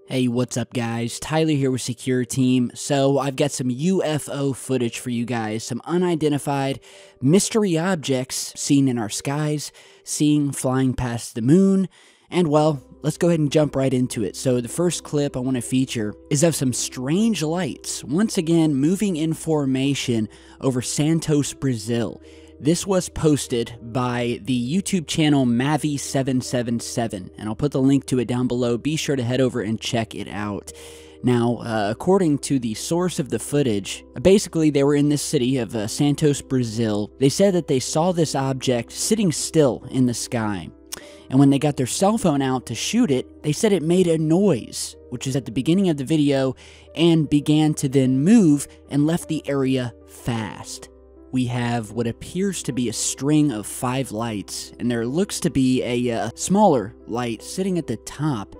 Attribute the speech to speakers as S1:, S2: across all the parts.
S1: Hey, what's up guys? Tyler here with Secureteam. So I've got some UFO footage for you guys, some unidentified mystery objects seen in our skies, seen flying past the moon, and well, let's go ahead and jump right into it. So the first clip I want to feature is of some strange lights, once again moving in formation over Santos, Brazil. This was posted by the YouTube channel Mavi777, and I'll put the link to it down below. Be sure to head over and check it out. Now, according to the source of the footage, basically they were in this city of Santos, Brazil. They said that they saw this object sitting still in the sky. And when they got their cell phone out to shoot it, they said it made a noise, which is at the beginning of the video, and began to then move and left the area fast. We have what appears to be a string of 5 lights, and there looks to be a smaller light sitting at the top,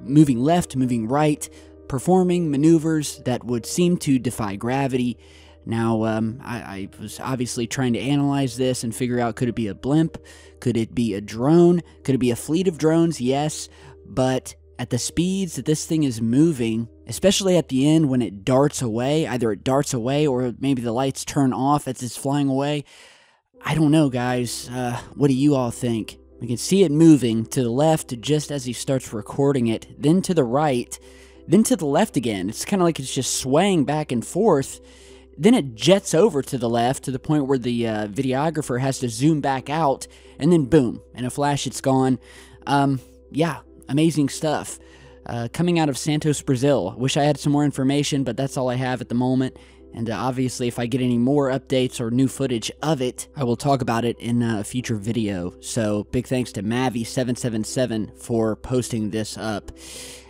S1: moving left, moving right, performing maneuvers that would seem to defy gravity. Now, I was obviously trying to analyze this and figure out, could it be a blimp? Could it be a drone? Could it be a fleet of drones? Yes, but at the speeds that this thing is moving, especially at the end when it darts away, either it darts away or maybe the lights turn off as it's flying away. I don't know, guys. What do you all think? We can see it moving to the left just as he starts recording it, then to the right, then to the left again. It's kind of like it's just swaying back and forth. Then it jets over to the left to the point where the videographer has to zoom back out, and then boom, in a flash it's gone. Yeah, amazing stuff. Coming out of Santos, Brazil. Wish I had some more information, but that's all I have at the moment. And obviously, if I get any more updates or new footage of it, I will talk about it in a future video. So, big thanks to Mavi777 for posting this up.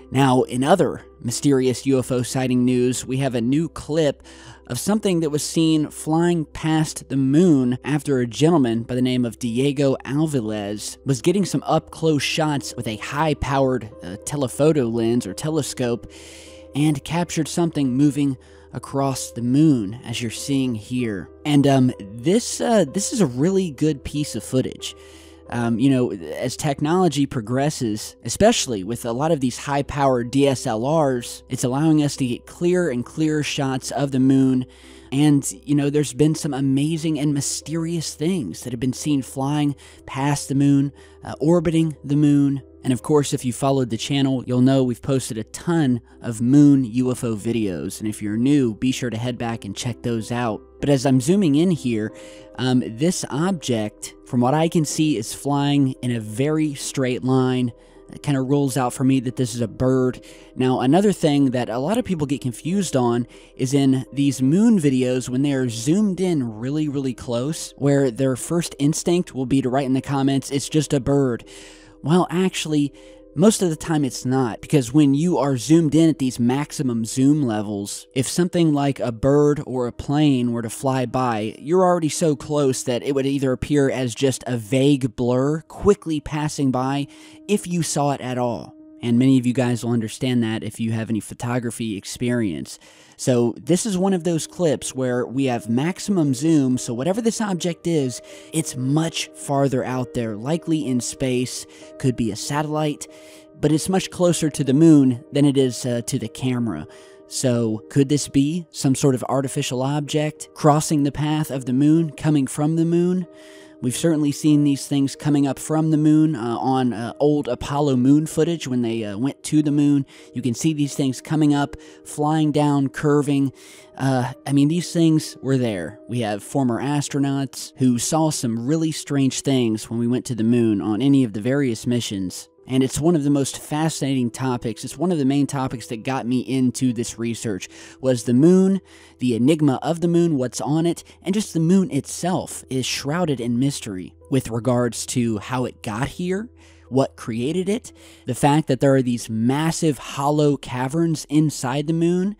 S1: Now, in other mysterious UFO sighting news, we have a new clip of something that was seen flying past the moon after a gentleman by the name of Diego Alvarez was getting some up-close shots with a high-powered telephoto lens or telescope and captured something moving across the moon, as you're seeing here. And this is a really good piece of footage. You know, as technology progresses, especially with a lot of these high-powered DSLRs, it's allowing us to get clearer and clearer shots of the moon. And, you know, there's been some amazing and mysterious things that have been seen flying past the moon, orbiting the moon. And of course, if you followed the channel, you'll know we've posted a ton of moon UFO videos. And if you're new, be sure to head back and check those out. But as I'm zooming in here, this object, from what I can see, is flying in a very straight line. It kind of rules out for me that this is a bird. Now, another thing that a lot of people get confused on is in these moon videos when they are zoomed in really, really close, where their first instinct will be to write in the comments, it's just a bird. Well, actually, most of the time it's not, because when you are zoomed in at these maximum zoom levels, if something like a bird or a plane were to fly by, you're already so close that it would either appear as just a vague blur quickly passing by if you saw it at all. And many of you guys will understand that if you have any photography experience. So this is one of those clips where we have maximum zoom, so whatever this object is, it's much farther out there, likely in space, could be a satellite, but it's much closer to the moon than it is to the camera. So could this be some sort of artificial object crossing the path of the moon, coming from the moon? We've certainly seen these things coming up from the moon on old Apollo moon footage when they went to the moon. You can see these things coming up, flying down, curving. I mean, these things were there. We have former astronauts who saw some really strange things when we went to the moon on any of the various missions. And it's one of the most fascinating topics. It's one of the main topics that got me into this research, was the moon, the enigma of the moon, what's on it, and just the moon itself is shrouded in mystery with regards to how it got here, what created it, the fact that there are these massive hollow caverns inside the moon,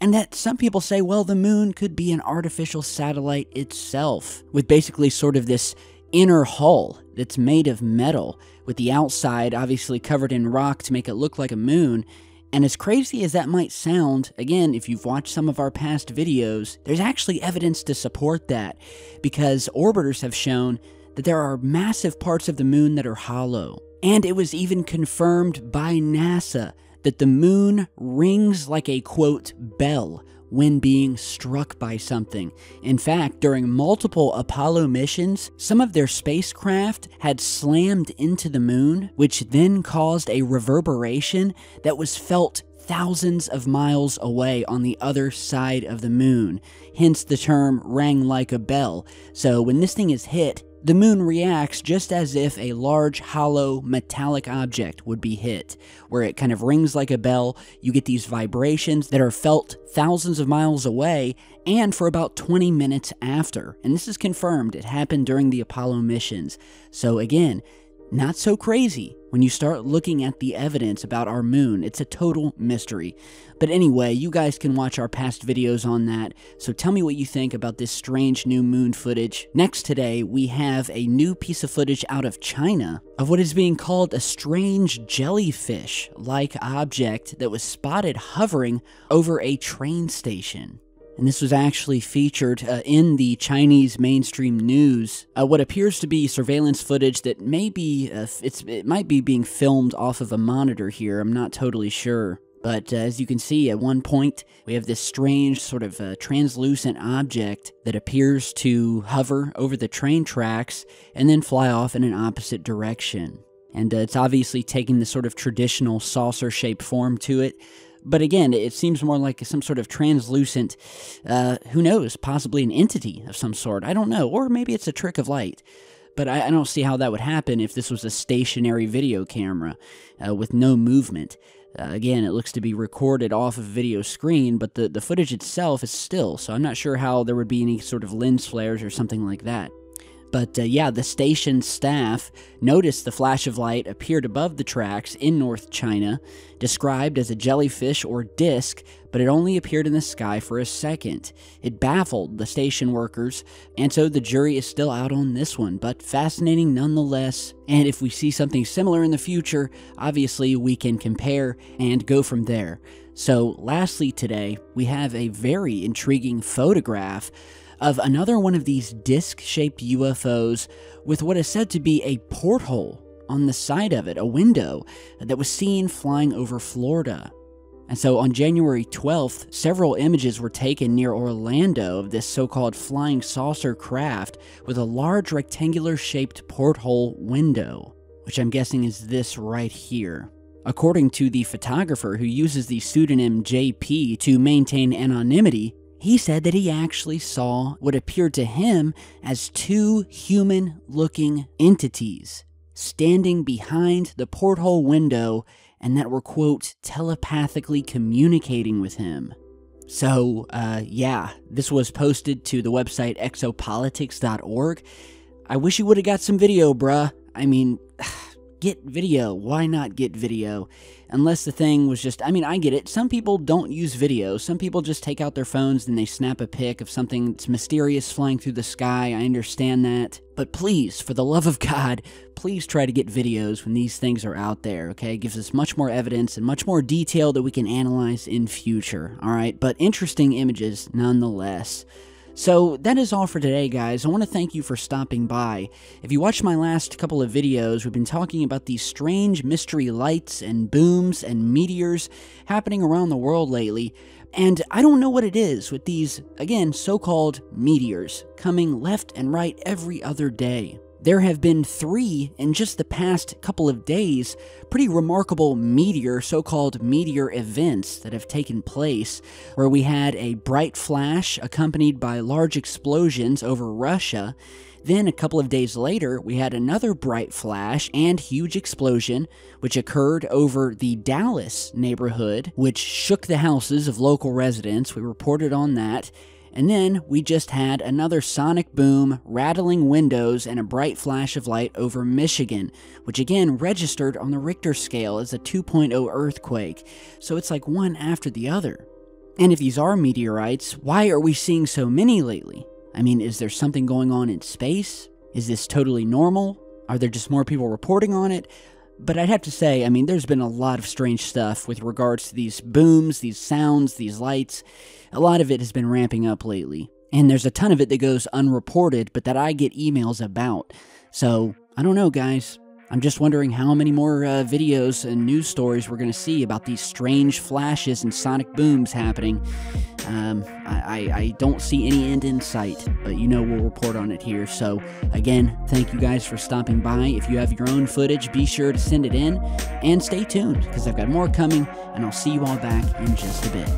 S1: and that some people say, well, the moon could be an artificial satellite itself, with basically sort of this inner hull that's made of metal, with the outside obviously covered in rock to make it look like a moon. And as crazy as that might sound, again, if you've watched some of our past videos, there's actually evidence to support that, because orbiters have shown that there are massive parts of the moon that are hollow. And it was even confirmed by NASA that the moon rings like a, quote, bell when being struck by something. In fact, during multiple Apollo missions, some of their spacecraft had slammed into the moon, which then caused a reverberation that was felt thousands of miles away on the other side of the moon. Hence the term rang like a bell. So when this thing is hit, the moon reacts just as if a large, hollow, metallic object would be hit, where it kind of rings like a bell. You get these vibrations that are felt thousands of miles away and for about 20 minutes after. And this is confirmed. It happened during the Apollo missions. So again, not so crazy when you start looking at the evidence about our moon. It's a total mystery. But anyway, you guys can watch our past videos on that, so tell me what you think about this strange new moon footage. Next today, we have a new piece of footage out of China of what is being called a strange jellyfish-like object that was spotted hovering over a train station. And this was actually featured in the Chinese mainstream news. What appears to be surveillance footage that may be, it might be being filmed off of a monitor here. I'm not totally sure. But as you can see, at one point, we have this strange sort of translucent object that appears to hover over the train tracks and then fly off in an opposite direction. And it's obviously taking this sort of traditional saucer-shaped form to it. But again, it seems more like some sort of translucent, who knows, possibly an entity of some sort. I don't know. Or maybe it's a trick of light. But I don't see how that would happen if this was a stationary video camera with no movement. Again, it looks to be recorded off of a video screen, but the footage itself is still, so I'm not sure how there would be any sort of lens flares or something like that. But yeah, the station staff noticed the flash of light appeared above the tracks in North China, described as a jellyfish or disc, but it only appeared in the sky for a second. It baffled the station workers, and so the jury is still out on this one, but fascinating nonetheless. And if we see something similar in the future, obviously we can compare and go from there. So lastly today, we have a very intriguing photograph of another one of these disc-shaped UFOs with what is said to be a porthole on the side of it, a window, that was seen flying over Florida. And so on January 12th, several images were taken near Orlando of this so-called flying saucer craft with a large rectangular-shaped porthole window, which I'm guessing is this right here. According to the photographer who uses the pseudonym JP to maintain anonymity, he said that he actually saw what appeared to him as two human-looking entities standing behind the porthole window and that were, quote, telepathically communicating with him. So, yeah, this was posted to the website exopolitics.org. I wish you would have got some video, bruh. I mean, get video. Why not get video? Unless the thing was just, I mean, I get it. Some people don't use video. Some people just take out their phones and they snap a pic of something that's mysterious flying through the sky. I understand that. But please, for the love of God, please try to get videos when these things are out there, okay? It gives us much more evidence and much more detail that we can analyze in future, all right? But interesting images nonetheless. So that is all for today, guys. I want to thank you for stopping by. If you watched my last couple of videos, we've been talking about these strange mystery lights and booms and meteors happening around the world lately. And I don't know what it is with these, again, so-called meteors coming left and right every other day. There have been 3 in just the past couple of days, pretty remarkable so-called meteor events that have taken place, where we had a bright flash accompanied by large explosions over Russia. Then a couple of days later, we had another bright flash and huge explosion, which occurred over the Dallas neighborhood, which shook the houses of local residents. We reported on that. And then we just had another sonic boom, rattling windows, and a bright flash of light over Michigan, which again registered on the Richter scale as a 2.0 earthquake. So it's like one after the other. And if these are meteorites, why are we seeing so many lately? I mean, is there something going on in space? Is this totally normal? Are there just more people reporting on it? But I'd have to say, I mean, there's been a lot of strange stuff with regards to these booms, these sounds, these lights. A lot of it has been ramping up lately. And there's a ton of it that goes unreported, but that I get emails about. So, I don't know, guys. I'm just wondering how many more videos and news stories we're going to see about these strange flashes and sonic booms happening. I don't see any end in sight, but we'll report on it here. So again, thank you guys for stopping by. If you have your own footage, be sure to send it in, and stay tuned because I've got more coming, and I'll see you all back in just a bit.